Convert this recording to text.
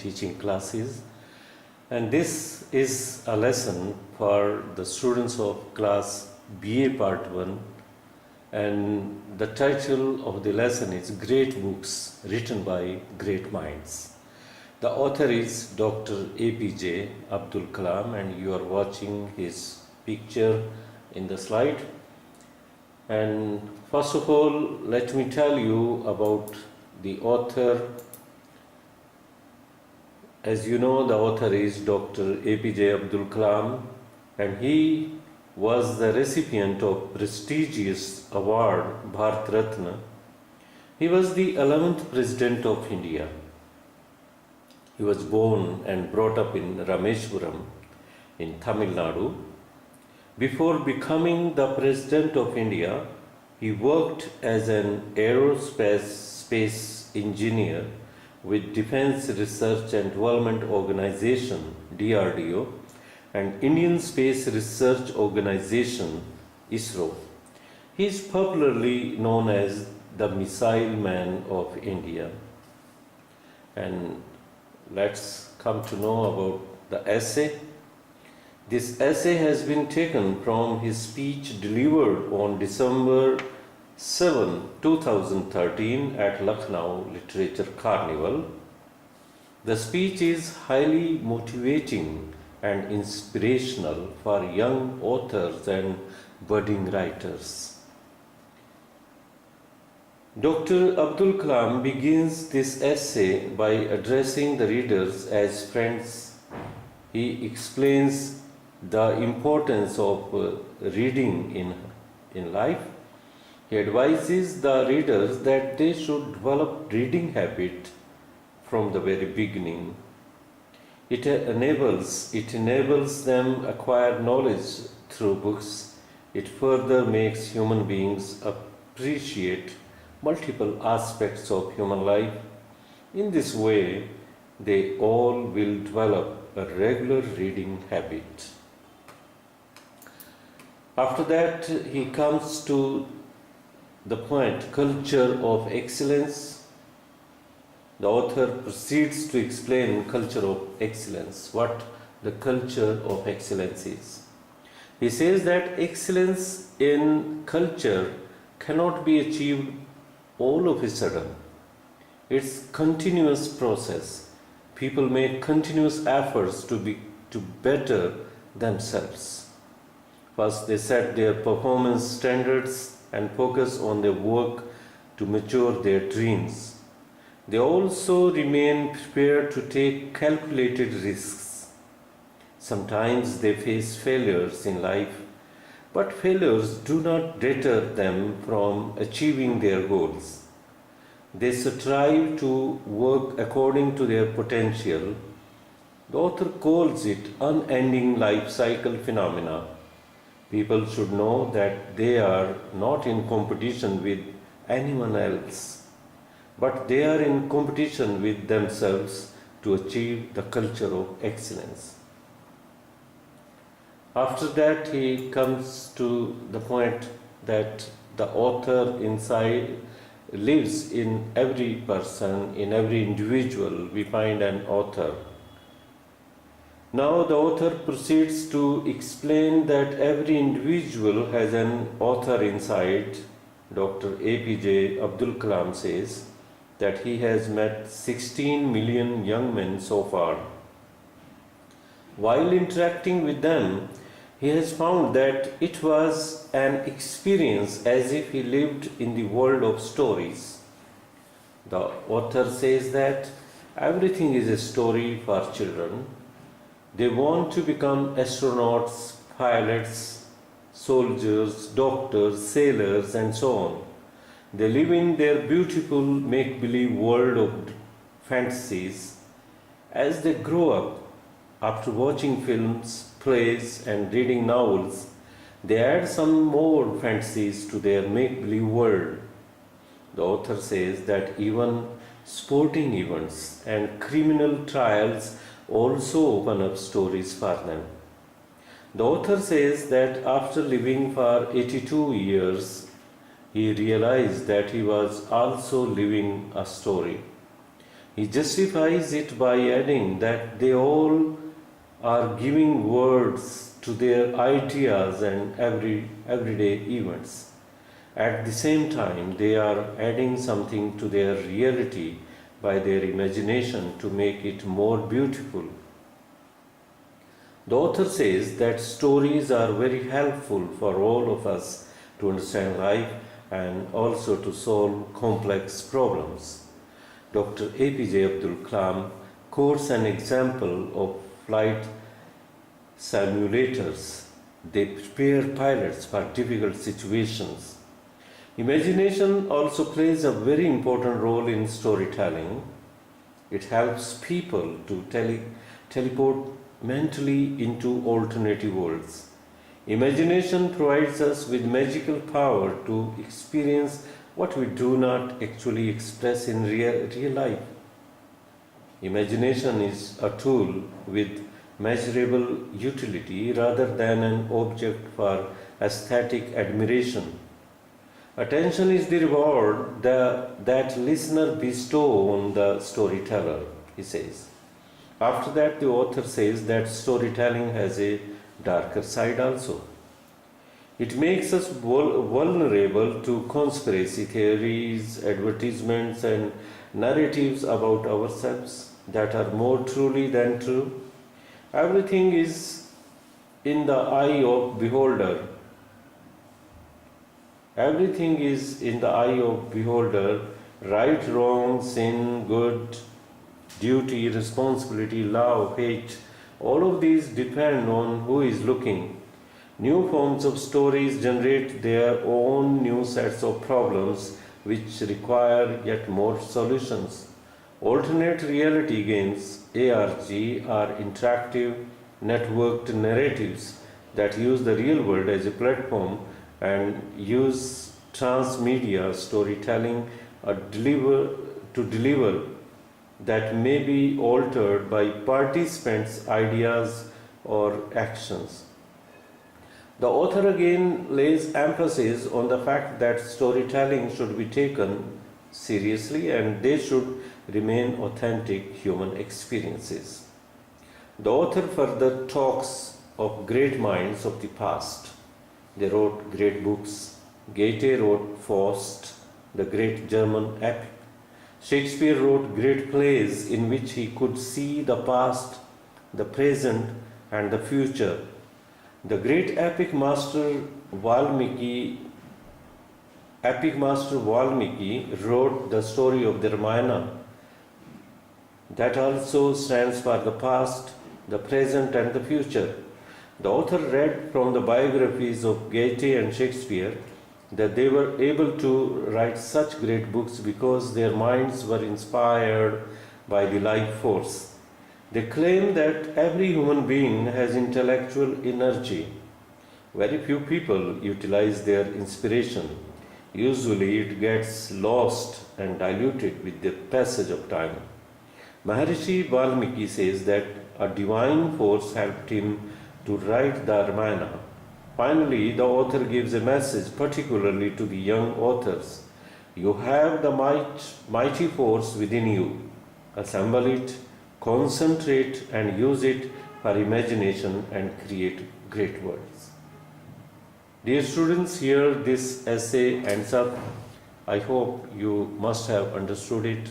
teaching classes, and this is a lesson for the students of class BA Part 1, and the title of the lesson is Great Books Written by Great Minds. The author is Dr. APJ Abdul Kalam, and you are watching his picture in the slide. And first of all, let me tell you about the author. As you know, the author is Dr. APJ Abdul Kalam, and he was the recipient of prestigious award Bharat Ratna. He was the 11th President of India. He was born and brought up in Rameshwaram in Tamil Nadu. Before becoming the President of India, he worked as an aerospace engineer with Defense Research and Development Organization (DRDO) and Indian Space Research Organization (ISRO). He is popularly known as the Missile Man of India. And let's come to know about the essay. This essay has been taken from his speech delivered on December 7, 2013 at Lucknow Literature Carnival. The speech is highly motivating and inspirational for young authors and budding writers. Dr. Abdul Kalam begins this essay by addressing the readers as friends. He explains the importance of reading in life. He advises the readers that they should develop reading habit from the very beginning. It enables them acquire knowledge through books. It further makes human beings appreciate multiple aspects of human life. In this way, they all will develop a regular reading habit. After that, he comes to the point, culture of excellence. The author proceeds to explain culture of excellence, what the culture of excellence is. He says that excellence in culture cannot be achieved all of a sudden. It's a continuous process. People make continuous efforts to better themselves. First, they set their performance standards and focus on their work to mature their dreams. They also remain prepared to take calculated risks. Sometimes they face failures in life, but failures do not deter them from achieving their goals. They strive to work according to their potential. The author calls it unending life cycle phenomena. People should know that they are not in competition with anyone else, but they are in competition with themselves to achieve the culture of excellence. After that, he comes to the point that the author inside lives in every person, in every individual. We find an author. Now the author proceeds to explain that every individual has an author inside. Dr. APJ Abdul Kalam says that he has met 16 million young men so far. While interacting with them, he has found that it was an experience as if he lived in the world of stories. The author says that everything is a story for children. They want to become astronauts, pilots, soldiers, doctors, sailors, and so on. They live in their beautiful make-believe world of fantasies. As they grow up, after watching films, plays, and reading novels, they add some more fantasies to their make-believe world. The author says that even sporting events and criminal trials also open up stories for them. The author says that after living for 82 years, he realized that he was also living a story. He justifies it by adding that they all are giving words to their ideas and everyday events. At the same time, they are adding something to their reality by their imagination to make it more beautiful. The author says that stories are very helpful for all of us to understand life and also to solve complex problems. Dr. APJ Abdul Kalam quotes an example of flight simulators. They prepare pilots for difficult situations. Imagination also plays a very important role in storytelling. It helps people to teleport mentally into alternative worlds. Imagination provides us with magical power to experience what we do not actually express in real life. Imagination is a tool with measurable utility rather than an object for aesthetic admiration. Attention is the reward that listener bestow on the storyteller, he says. After that, the author says that storytelling has a darker side also. It makes us vulnerable to conspiracy theories, advertisements, and narratives about ourselves that are more truly than true. Everything is in the eye of beholder. Everything is in the eye of beholder. Right, wrong, sin, good, duty, responsibility, love, hate. All of these depend on who is looking. New forms of stories generate their own new sets of problems which require yet more solutions. Alternate reality games, ARG, are interactive, networked narratives that use the real world as a platform and use transmedia storytelling to deliver that may be altered by participants' ideas or actions. The author again lays emphasis on the fact that storytelling should be taken seriously and they should remain authentic human experiences. The author further talks of great minds of the past. They wrote great books. Goethe wrote Faust, the great German epic. Shakespeare wrote great plays in which he could see the past, the present, and the future. The great epic master Valmiki wrote the story of the Ramayana. That also stands for the past, the present, and the future. The author read from the biographies of Goethe and Shakespeare that they were able to write such great books because their minds were inspired by the life force. They claim that every human being has intellectual energy. Very few people utilize their inspiration. Usually it gets lost and diluted with the passage of time. Maharishi Valmiki says that a divine force helped him to write the Ramayana. Finally, the author gives a message particularly to the young authors. You have the mighty force within you. Assemble it, concentrate, and use it for imagination and create great words. Dear students, here this essay ends up. I hope you must have understood it.